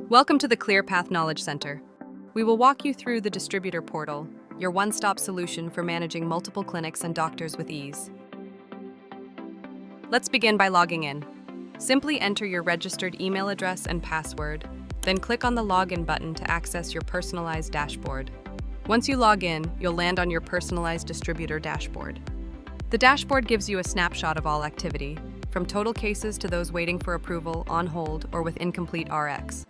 Welcome to the ClearPath Knowledge Center. We will walk you through the Distributor Portal, your one-stop solution for managing multiple clinics and doctors with ease. Let's begin by logging in. Simply enter your registered email address and password, then click on the Login button to access your personalized dashboard. Once you log in, you'll land on your personalized distributor dashboard. The dashboard gives you a snapshot of all activity, from total cases to those waiting for approval, on hold, or with incomplete RX.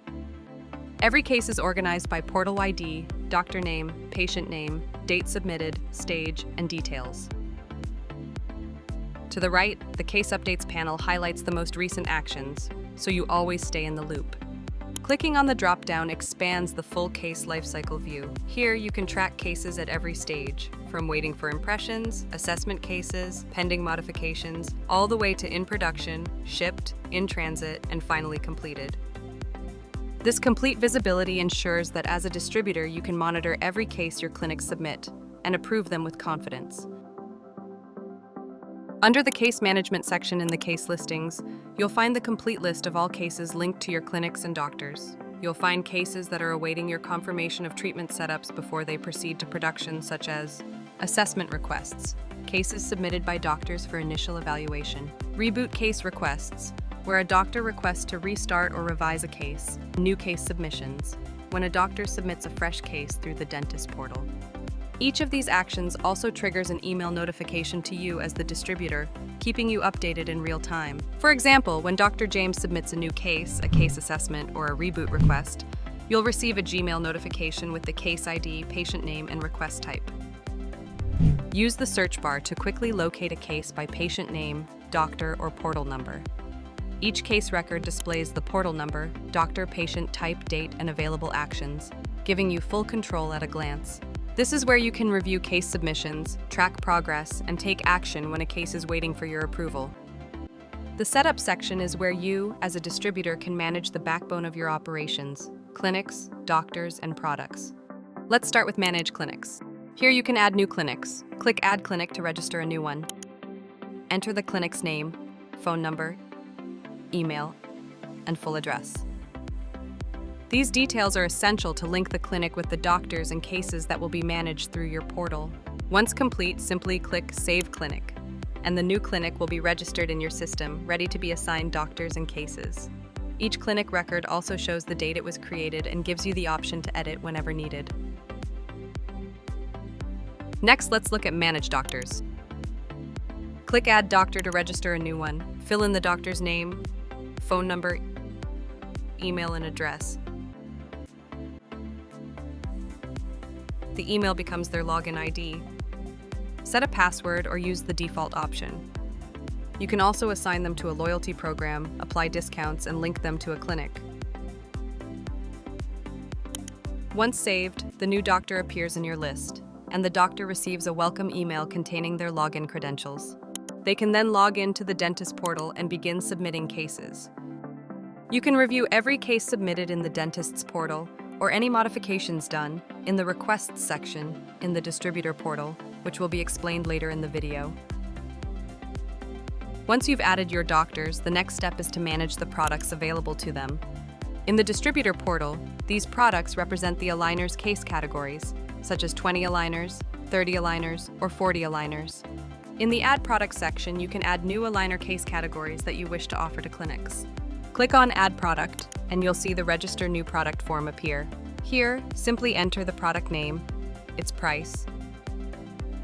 Every case is organized by portal ID, doctor name, patient name, date submitted, stage, and details. To the right, the Case Updates panel highlights the most recent actions, so you always stay in the loop. Clicking on the drop-down expands the full case lifecycle view. Here, you can track cases at every stage, from waiting for impressions, assessment cases, pending modifications, all the way to in production, shipped, in transit, and finally completed. This complete visibility ensures that as a distributor, you can monitor every case your clinics submit and approve them with confidence. Under the Case Management section in the Case Listings, you'll find the complete list of all cases linked to your clinics and doctors. You'll find cases that are awaiting your confirmation of treatment setups before they proceed to production, such as assessment requests, cases submitted by doctors for initial evaluation, reboot case requests, where a doctor requests to restart or revise a case, new case submissions, when a doctor submits a fresh case through the dentist portal. Each of these actions also triggers an email notification to you as the distributor, keeping you updated in real time. For example, when Dr. James submits a new case, a case assessment, or a reboot request, you'll receive a Gmail notification with the case ID, patient name, and request type. Use the search bar to quickly locate a case by patient name, doctor, or portal number. Each case record displays the portal number, doctor, patient, type, date, and available actions, giving you full control at a glance. This is where you can review case submissions, track progress, and take action when a case is waiting for your approval. The Setup section is where you, as a distributor, can manage the backbone of your operations, clinics, doctors, and products. Let's start with Manage Clinics. Here you can add new clinics. Click Add Clinic to register a new one. Enter the clinic's name, phone number, email, and full address. These details are essential to link the clinic with the doctors and cases that will be managed through your portal. Once complete, simply click Save Clinic, and the new clinic will be registered in your system, ready to be assigned doctors and cases. Each clinic record also shows the date it was created and gives you the option to edit whenever needed. Next, let's look at Manage Doctors. Click Add Doctor to register a new one. Fill in the doctor's name, phone number, email, and address. The email becomes their login ID. Set a password or use the default option. You can also assign them to a loyalty program, apply discounts, and link them to a clinic. Once saved, the new doctor appears in your list, and the doctor receives a welcome email containing their login credentials. They can then log into the dentist portal and begin submitting cases. You can review every case submitted in the dentist's portal or any modifications done in the Requests section in the Distributor Portal, which will be explained later in the video. Once you've added your doctors, the next step is to manage the products available to them. In the Distributor Portal, these products represent the aligner's case categories, such as 20 aligners, 30 aligners, or 40 aligners. In the Add Products section, you can add new aligner case categories that you wish to offer to clinics. Click on Add Product, and you'll see the Register New Product form appear. Here, simply enter the product name, its price,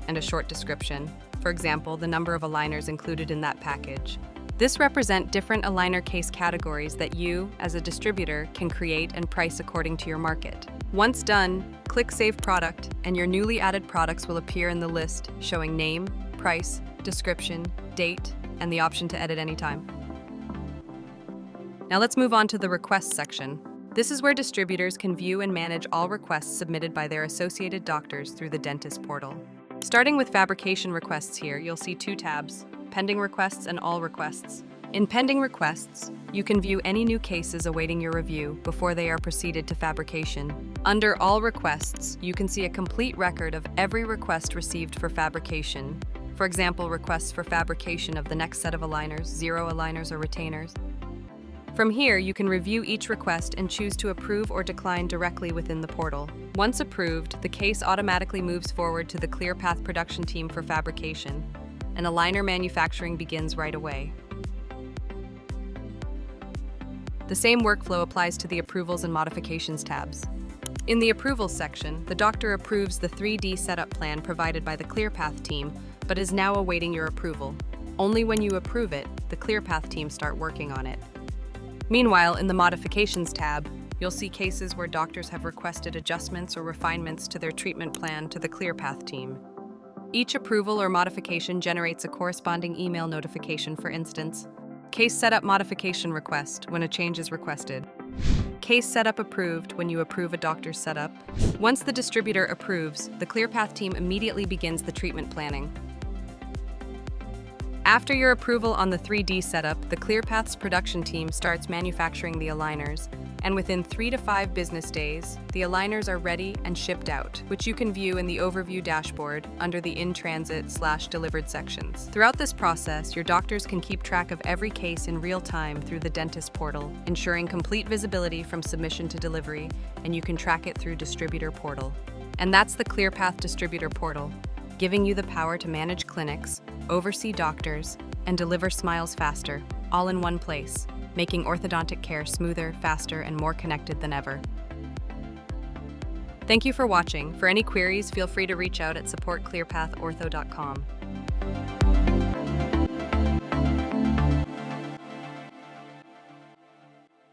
and a short description. For example, the number of aligners included in that package. This represents different aligner case categories that you, as a distributor, can create and price according to your market. Once done, click Save Product, and your newly added products will appear in the list, showing name, price, description, date, and the option to edit anytime. Now let's move on to the Requests section. This is where distributors can view and manage all requests submitted by their associated doctors through the dentist portal. Starting with fabrication requests here, you'll see two tabs, Pending Requests and All Requests. In Pending Requests, you can view any new cases awaiting your review before they are proceeded to fabrication. Under All Requests, you can see a complete record of every request received for fabrication. For example, requests for fabrication of the next set of aligners, 0 aligners, or retainers. From here, you can review each request and choose to approve or decline directly within the portal. Once approved, the case automatically moves forward to the ClearPath production team for fabrication, and aligner manufacturing begins right away. The same workflow applies to the Approvals and Modifications tabs. In the Approvals section, the doctor approves the 3D setup plan provided by the ClearPath team, but is now awaiting your approval. Only when you approve it, the ClearPath team start working on it. Meanwhile, in the Modifications tab, you'll see cases where doctors have requested adjustments or refinements to their treatment plan to the ClearPath team. Each approval or modification generates a corresponding email notification. For instance, case setup modification request when a change is requested. Case setup approved when you approve a doctor's setup. Once the distributor approves, the ClearPath team immediately begins the treatment planning. After your approval on the 3D setup, the ClearPath's production team starts manufacturing the aligners, and within 3 to 5 business days, the aligners are ready and shipped out, which you can view in the Overview dashboard under the In-Transit/Delivered sections. Throughout this process, your doctors can keep track of every case in real time through the dentist portal, ensuring complete visibility from submission to delivery, and you can track it through Distributor Portal. And that's the ClearPath Distributor Portal, giving you the power to manage clinics, oversee doctors, and deliver smiles faster, all in one place, making orthodontic care smoother, faster, and more connected than ever. Thank you for watching. For any queries, feel free to reach out at support@clearpathortho.com.